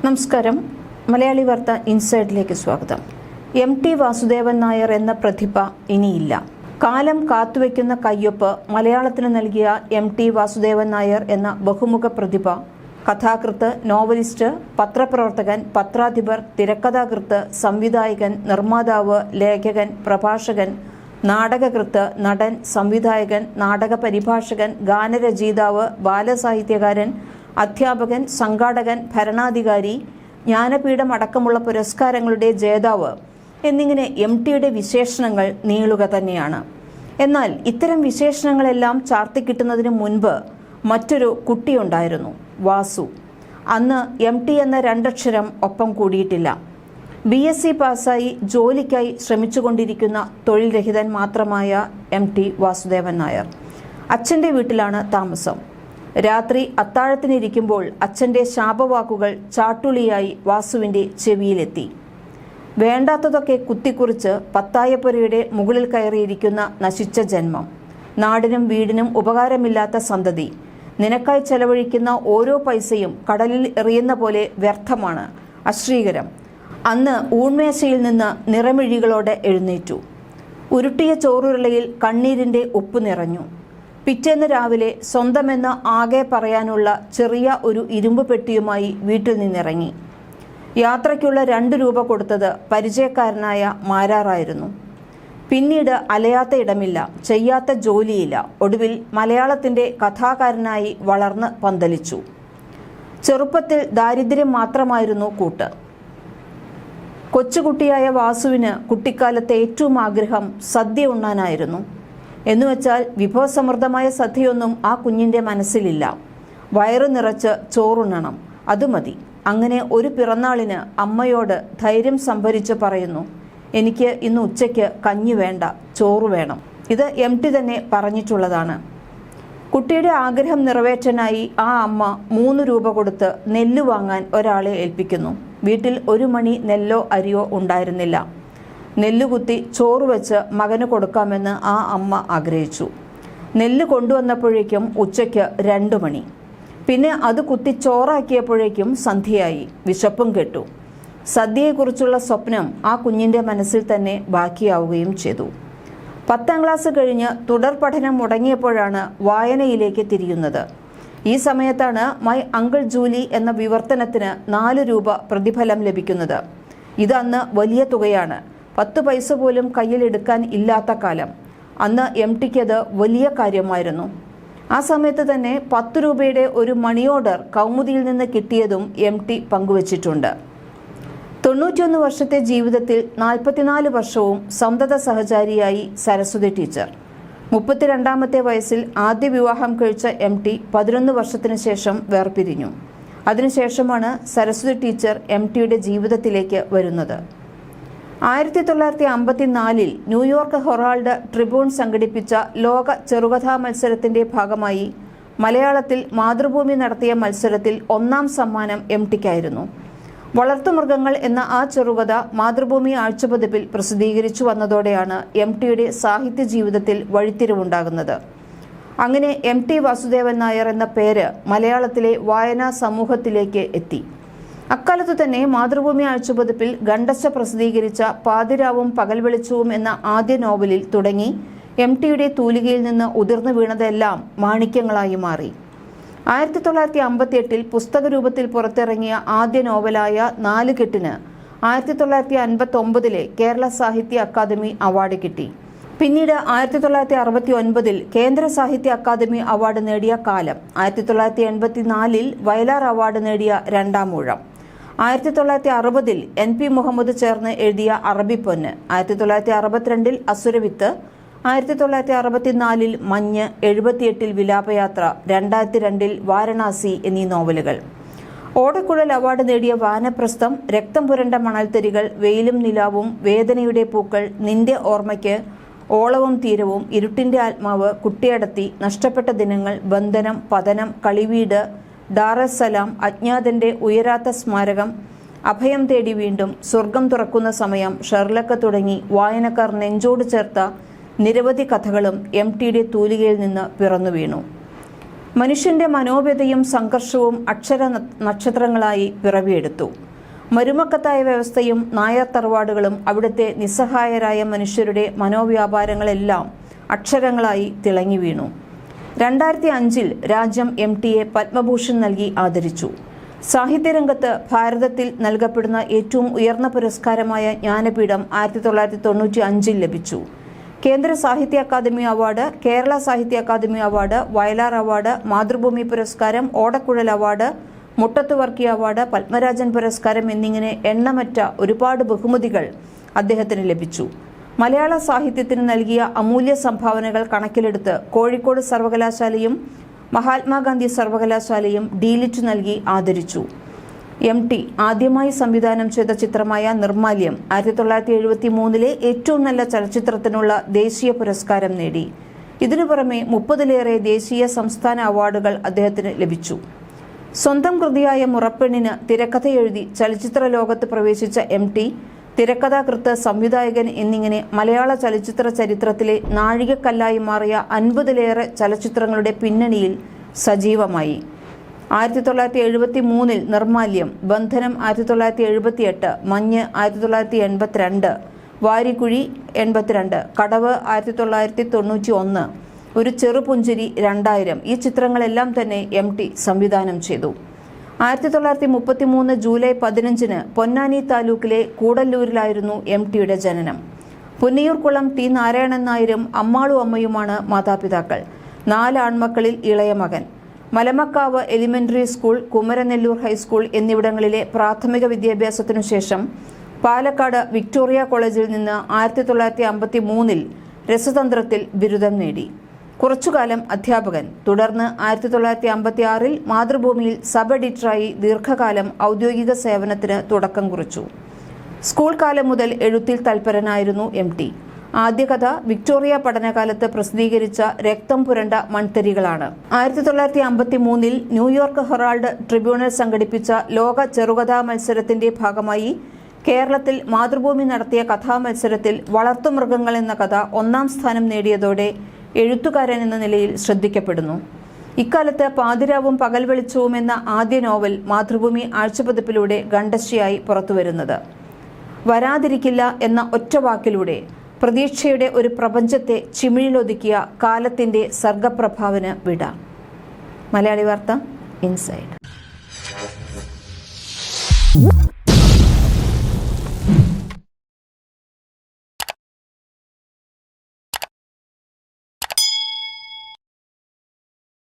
നമസ്കാരം. മലയാളി വാർത്ത ഇൻസൈഡിലേക്ക് സ്വാഗതം. ടി വാസുദേവൻ നായർ എന്ന പ്രതിഭ ഇനിയില്ല. കാലം കാത്തുവയ്ക്കുന്ന കയ്യൊപ്പ് മലയാളത്തിന് നൽകിയ ടി വാസുദേവൻ നായർ എന്ന ബഹുമുഖ പ്രതിഭ, കഥാകൃത്ത്, നോവലിസ്റ്റ്, പത്രപ്രവർത്തകൻ, പത്രാധിപർ, തിരക്കഥാകൃത്ത്, സംവിധായകൻ, നിർമ്മാതാവ്, ലേഖകൻ, പ്രഭാഷകൻ, നാടകകൃത്ത്, നടൻ, സംവിധായകൻ, നാടക പരിഭാഷകൻ, ഗാനരചയിതാവ്, ബാലസാഹിത്യകാരൻ, അധ്യാപകൻ, സംഘാടകൻ, ഭരണാധികാരി, ജ്ഞാനപീഠം അടക്കമുള്ള പുരസ്കാരങ്ങളുടെ ജേതാവ് എന്നിങ്ങനെ ടിയുടെ വിശേഷണങ്ങൾ നീളുക തന്നെയാണ്. എന്നാൽ ഇത്തരം വിശേഷണങ്ങളെല്ലാം ചാർത്തിക്കിട്ടുന്നതിന് മുൻപ് മറ്റൊരു കുട്ടിയുണ്ടായിരുന്നു, വാസു. അന്ന് ടി എന്ന രണ്ടക്ഷരം ഒപ്പം കൂടിയിട്ടില്ല. BSc പാസ്സായി ജോലിക്കായി ശ്രമിച്ചുകൊണ്ടിരിക്കുന്ന തൊഴിൽ രഹിതൻ മാത്രമായ ടി വാസുദേവൻ നായർ അച്ഛൻ്റെ വീട്ടിലാണ് താമസം. രാത്രി അത്താഴത്തിനിരിക്കുമ്പോൾ അച്ഛൻ്റെ ശാപവാക്കുകൾ ചാട്ടുളിയായി വാസുവിൻ്റെ ചെവിയിലെത്തി. വേണ്ടാത്തതൊക്കെ കുത്തിക്കുറിച്ച് പത്തായപ്പുരയുടെ മുകളിൽ കയറിയിരിക്കുന്ന നശിച്ച ജന്മം, നാടിനും വീടിനും ഉപകാരമില്ലാത്ത സന്തതി, നിനക്കായി ചെലവഴിക്കുന്ന ഓരോ പൈസയും കടലിൽ എറിയുന്ന പോലെ വ്യർത്ഥമാണ്, അശ്രീകരം. അന്ന് ഊൺമേശയിൽ നിന്ന് നിറമിഴികളോടെ എഴുന്നേറ്റു. ഉരുട്ടിയ ചോറുരുളയിൽ കണ്ണീരിൻ്റെ ഉപ്പ് നിറഞ്ഞു. പിറ്റേന്ന് രാവിലെ സ്വന്തമെന്ന് ആകെ പറയാനുള്ള ചെറിയ ഒരു ഇരുമ്പ് പെട്ടിയുമായി വീട്ടിൽ നിന്നിറങ്ങി. യാത്രയ്ക്കുള്ള 2 രൂപ കൊടുത്തത് പരിചയക്കാരനായ മാരാറായിരുന്നു. പിന്നീട് അലയാത്ത ഇടമില്ല, ചെയ്യാത്ത ജോലിയില്ല. ഒടുവിൽ മലയാളത്തിൻ്റെ കഥാകാരനായി വളർന്ന് പന്തലിച്ചു. ചെറുപ്പത്തിൽ ദാരിദ്ര്യം മാത്രമായിരുന്നു കൂട്ട്. കൊച്ചുകുട്ടിയായ വാസുവിന് കുട്ടിക്കാലത്തെ ഏറ്റവും ആഗ്രഹം സദ്യ ഉണ്ണാനായിരുന്നു. എന്നുവെച്ചാൽ വിഭവസമൃദ്ധമായ സദ്യയൊന്നും ആ കുഞ്ഞിൻ്റെ മനസ്സിലില്ല. വയറു നിറച്ച് ചോറുണ്ണണം, അത് മതി. അങ്ങനെ ഒരു പിറന്നാളിന് അമ്മയോട് ധൈര്യം സംഭരിച്ച് പറയുന്നു, എനിക്ക് ഇന്ന് ഉച്ചയ്ക്ക് കഞ്ഞി വേണ്ട, ചോറ് വേണം. ഇത് ടി തന്നെ പറഞ്ഞിട്ടുള്ളതാണ്. കുട്ടിയുടെ ആഗ്രഹം നിറവേറ്റാനായി ആ അമ്മ 3 രൂപ കൊടുത്ത് നെല്ല് വാങ്ങാൻ ഒരാളെ ഏൽപ്പിക്കുന്നു. വീട്ടിൽ 1 മണി നെല്ലോ അരിയോ ഉണ്ടായിരുന്നില്ല. നെല്ലുകുത്തി ചോറ് വെച്ച് മകന് കൊടുക്കാമെന്ന് ആ അമ്മ ആഗ്രഹിച്ചു. നെല്ല് കൊണ്ടുവന്നപ്പോഴേക്കും ഉച്ചയ്ക്ക് 2 മണി. പിന്നെ അത് കുത്തി ചോറാക്കിയപ്പോഴേക്കും സന്ധ്യയായി. വിശപ്പും കെട്ടു. സദ്യയെക്കുറിച്ചുള്ള സ്വപ്നം ആ കുഞ്ഞിൻ്റെ മനസ്സിൽ തന്നെ ബാക്കിയാവുകയും ചെയ്തു. 10ാം ക്ലാസ് കഴിഞ്ഞ് തുടർ പഠനം മുടങ്ങിയപ്പോഴാണ് വായനയിലേക്ക് തിരിയുന്നത്. ഈ സമയത്താണ് മൈ അങ്കിൾ ജൂലി എന്ന വിവർത്തനത്തിന് 4 രൂപ പ്രതിഫലം ലഭിക്കുന്നത്. ഇതന്ന് വലിയ തുകയാണ്. 10 പൈസ പോലും കയ്യിലെടുക്കാൻ ഇല്ലാത്ത കാലം. അന്ന് ടിക്കത് വലിയ കാര്യമായിരുന്നു. ആ സമയത്ത് തന്നെ 10 രൂപയുടെ ഒരു മണി ഓർഡർ കൗമുദിയിൽ നിന്ന് കിട്ടിയതും ടി പങ്കുവച്ചിട്ടുണ്ട്. 91 വർഷത്തെ ജീവിതത്തിൽ 44 വർഷവും സന്തത സഹചാരിയായി സരസ്വതി ടീച്ചർ. 32ാമത്തെ വയസ്സിൽ ആദ്യ വിവാഹം കഴിച്ച ടി 11 വർഷത്തിന് ശേഷം വേർപിരിഞ്ഞു. അതിനുശേഷമാണ് സരസ്വതി ടീച്ചർ ടിയുടെ ജീവിതത്തിലേക്ക് വരുന്നത്. 1954 ന്യൂയോർക്ക് ഹെറാൾഡ് ട്രിബ്യൂൺ സംഘടിപ്പിച്ച ലോക ചെറുകഥാ മത്സരത്തിന്റെ ഭാഗമായി മലയാളത്തിൽ മാതൃഭൂമി നടത്തിയ മത്സരത്തിൽ 1ാം സമ്മാനം ടിക്കായിരുന്നു. വളർത്തുമൃഗങ്ങൾ എന്ന ആ ചെറുകഥ മാതൃഭൂമി ആഴ്ചപതിപ്പിൽ പ്രസിദ്ധീകരിച്ചു വന്നതോടെയാണ് ടിയുടെ സാഹിത്യ ജീവിതത്തിൽ വഴിത്തിരിവുണ്ടാകുന്നത്. അങ്ങനെ ടി വാസുദേവൻ നായർ എന്ന പേര് മലയാളത്തിലെ വായനാ സമൂഹത്തിലേക്ക് എത്തി. അക്കാലത്തു തന്നെ മാതൃഭൂമി ആഴ്ചപതിപ്പിൽ ഗണ്ടച്ച പ്രസിദ്ധീകരിച്ച പാതിരാവും പകൽ വെളിച്ചവും എന്ന ആദ്യ നോവലിൽ തുടങ്ങി ടിയുടെ തൂലികയിൽ നിന്ന് ഉതിർന്നു വീണതെല്ലാം മാണിക്യങ്ങളായി മാറി. 1958 പുസ്തക രൂപത്തിൽ പുറത്തിറങ്ങിയ ആദ്യ നോവലായ 4 കെട്ടിന് 1959 കേരള സാഹിത്യ അക്കാദമി അവാർഡ് കിട്ടി. പിന്നീട് 1969 കേന്ദ്ര സാഹിത്യ അക്കാദമി അവാർഡ് നേടിയ കാലം, 1984 വയലാർ അവാർഡ് നേടിയ 2ാം ഊഴം, 1960 NP മുഹമ്മദ് ചേർന്ന് എഴുതിയ അറബിപ്പൊന്ന്, 1962 അസുരവിത്ത്, 1964 മഞ്ഞ്, 78 വിലാപയാത്ര, 2002 വാരണാസി എന്നീ നോവലുകൾ. ഓടക്കുഴൽ അവാർഡ് നേടിയ വാനപ്രസ്ഥം, രക്തം പുരണ്ട മണൽത്തരികൾ, വെയിലും നിലാവും, വേദനയുടെ പൂക്കൾ, നിന്റെ ഓർമ്മയ്ക്ക്, ഓളവും തീരവും, ഇരുട്ടിന്റെ ആത്മാവ്, കുട്ടിയടത്തി, നഷ്ടപ്പെട്ട ദിനങ്ങൾ, ബന്ധനം, പതനം, കളിവീട്, ഡാറസ്സലാം, അജ്ഞാതന്റെ ഉയരാത്ത സ്മാരകം, അഭയം തേടി വീണ്ടും, സ്വർഗം തുറക്കുന്ന സമയം, ഷെർലക്ക് തുടങ്ങി വായനക്കാർ നെഞ്ചോട് ചേർത്ത നിരവധി കഥകളും ടിയുടെ തൂലികയിൽ നിന്ന് പിറന്നു വീണു. മനുഷ്യന്റെ മനോവ്യതയും സംഘർഷവും അക്ഷര നക്ഷത്രങ്ങളായി പിറവിയെടുത്തു. മരുമക്കത്തായ വ്യവസ്ഥയും നായർ തറവാടുകളും അവിടുത്തെ നിസ്സഹായരായ മനുഷ്യരുടെ മനോവ്യാപാരങ്ങളെല്ലാം അക്ഷരങ്ങളായി തിളങ്ങി വീണു. 2005 രാജ്യം MTയെ പത്മഭൂഷൺ നൽകി ആദരിച്ചു. സാഹിത്യരംഗത്ത് ഭാരതത്തിൽ നൽകപ്പെടുന്ന ഏറ്റവും ഉയർന്ന പുരസ്കാരമായ ജ്ഞാനപീഠം 1995 ലഭിച്ചു. കേന്ദ്ര സാഹിത്യ Akademi award, Kerala Sahitya Akademi award, Vayalar award, Mathrubhumi പുരസ്കാരം, ഓടക്കുഴൽ അവാർഡ്, മുട്ടത്ത് വർക്കി അവാർഡ്, പത്മരാജൻ പുരസ്കാരം എന്നിങ്ങനെ എണ്ണമറ്റ ഒരുപാട് ബഹുമതികൾ അദ്ദേഹത്തിന് ലഭിച്ചു. മലയാള സാഹിത്യത്തിന് നൽകിയ അമൂല്യ സംഭാവനകൾ കണക്കിലെടുത്ത് കോഴിക്കോട് സർവകലാശാലയും മഹാത്മാഗാന്ധി സർവകലാശാലയും ഡീലിറ്റ് നൽകി ആദരിച്ചു. MT ആദ്യമായി സംവിധാനം ചെയ്ത ചിത്രമായ നിർമാല്യം 1973 ഏറ്റവും നല്ല ചലച്ചിത്രത്തിനുള്ള ദേശീയ പുരസ്കാരം നേടി. ഇതിനു പുറമെ 30-ലേറെ ദേശീയ സംസ്ഥാന അവാർഡുകൾ അദ്ദേഹത്തിന് ലഭിച്ചു. സ്വന്തം കൃതിയായ മുറപ്പെണ്ണിന് തിരക്കഥയെഴുതി ചലച്ചിത്ര ലോകത്ത് പ്രവേശിച്ച MT തിരക്കഥാകൃത്ത്, സംവിധായകൻ എന്നിങ്ങനെ മലയാള ചലച്ചിത്ര ചരിത്രത്തിലെ നാഴികക്കല്ലായി മാറിയ 50-ലേറെ ചലച്ചിത്രങ്ങളുടെ പിന്നണിയിൽ സജീവമായി. 1973 നിർമാല്യം, ബന്ധനം 1978, മഞ്ഞ് 1982, വാരിക്കുഴി 82, കടവ് 1991, ഒരു ചെറുപുഞ്ചിരി 2000 ഈ ചിത്രങ്ങളെല്ലാം തന്നെ MT സംവിധാനം ചെയ്തു. 1933 ജൂലൈ 15 പൊന്നാനി താലൂക്കിലെ കൂടല്ലൂരിലായിരുന്നു MTയുടെ ജനനം. പുന്നിയൂർക്കുളം T. നാരായണൻ നായരും അമ്മാളു അമ്മയുമാണ് മാതാപിതാക്കൾ. 4 ആൺമക്കളിൽ ഇളയ മകൻ. Malamakkavu elementary school, Kumaranellur high school എന്നിവിടങ്ങളിലെ പ്രാഥമിക വിദ്യാഭ്യാസത്തിനു ശേഷം പാലക്കാട് വിക്ടോറിയ കോളേജിൽ നിന്ന് 1953 രസതന്ത്രത്തിൽ ബിരുദം നേടി. കുറച്ചുകാലം അധ്യാപകൻ. തുടർന്ന് 1956 മാതൃഭൂമിയിൽ സബ് എഡിറ്ററായി ദീർഘകാലം ഔദ്യോഗിക സേവനത്തിന് തുടക്കം കുറിച്ചു. സ്കൂൾ കാലം മുതൽ എഴുത്തിൽ തൽപരനായിരുന്നു MT. ആദ്യ കഥ വിക്ടോറിയ പഠനകാലത്ത് പ്രസിദ്ധീകരിച്ച രക്തം പുരണ്ട മൺതരികളാണ്. 1953 ന്യൂയോർക്ക് ഹെറാൾഡ് ട്രിബ്യൂണൽ സംഘടിപ്പിച്ച ലോക ചെറുകഥാ മത്സരത്തിന്റെ ഭാഗമായി കേരളത്തിൽ മാതൃഭൂമി നടത്തിയ കഥാമത്സരത്തിൽ വളർത്തുമൃഗങ്ങൾ എന്ന കഥ 1ാം സ്ഥാനം നേടിയതോടെ എഴുത്തുകാരൻ എന്ന നിലയിൽ ശ്രദ്ധിക്കപ്പെടുന്നു. ഇക്കാലത്ത് പാതിരാവും പകൽ വെളിച്ചവും എന്ന ആദ്യ നോവൽ മാതൃഭൂമി ആഴ്ചപ്പതിപ്പിലൂടെ ഖണ്ഡശ്ശിയായി പുറത്തുവരുന്നത്. വരാതിരിക്കില്ല എന്ന ഒറ്റ വാക്കിലൂടെ പ്രതീക്ഷയുടെ ഒരു പ്രപഞ്ചത്തെ ചിമിഴിലൊതുക്കിയ കാലത്തിന്റെ സർഗപ്രഭാവന് വിട. മലയാളി വാർത്ത ഇൻസൈഡ്.